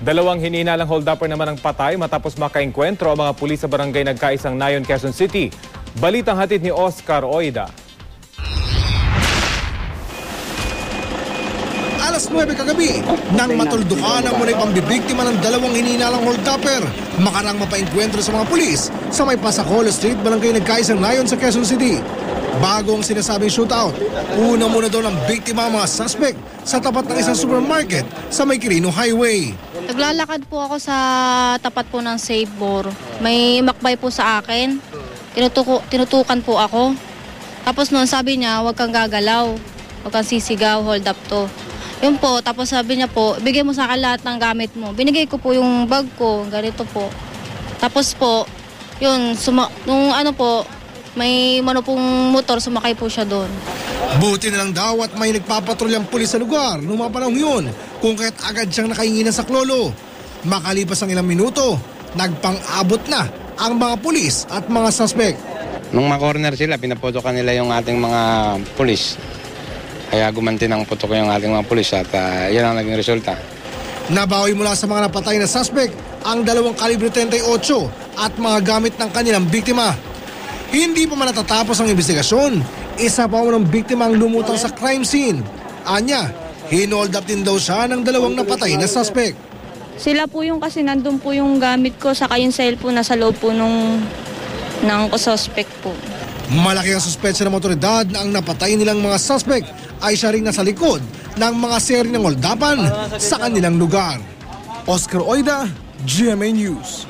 Dalawang hininalang hold-upper naman ang patay matapos makaengkwentro ang mga pulis sa barangay Nagkaisang Nayon, Quezon City. Balitang hatid ni Oscar Oida. Alas 9 kagabi, nang matuldukan ang muna'y pambibiktima ng dalawang hininalang hold-upper, makarang mapaengkwentro sa mga pulis sa may Pasacolo Street, barangay Nagkaisang Nayon sa Quezon City. Bago ang sinasabing shootout, una-muna daw ng biktima ang mga suspect sa tapat ng isang supermarket sa may Quirino Highway. Naglalakad po ako sa tapat po ng Save More. May makbay po sa akin. Tinutukan po ako. Tapos noon sabi niya, huwag kang gagalaw, huwag kang sisigaw, hold up to. Yun po, tapos sabi niya po, bigay mo sa akin lahat ng gamit mo. Binigay ko po yung bag ko, ganito po. Tapos po, yun, nung ano po, may pong motor, sumakay po siya doon. Buti na lang daw at may nagpapatrulyang pulis sa lugar noong mga panahon yun, kung kaya't agad siyang nakahingi ng saklolo. Makalipas ang ilang minuto, nagpang-abot na ang mga pulis at mga suspect. Nung ma-corner sila, pinaputokan nila yung ating mga pulis. Kaya gumanti ng putok yung ating mga pulis at yan ang naging resulta. Nabawi mula sa mga napatay na suspect ang 2 kalibre 38 at mga gamit ng kanilang biktima. Hindi pa man natatapos ang investigasyon, isa pa ng biktima ang lumutang sa crime scene. Anya, hinold up din daw siya ng 2 napatay na suspect. Sila po yung kasi nandun po yung gamit ko saka yung cellphone nasa loob po ng suspect po. Malaki ang suspetsya ng otoridad na ang napatay nilang mga suspect ay siya ring nasa likod ng mga seri ng holdapan sa kanilang lugar. Oscar Oida, GMA News.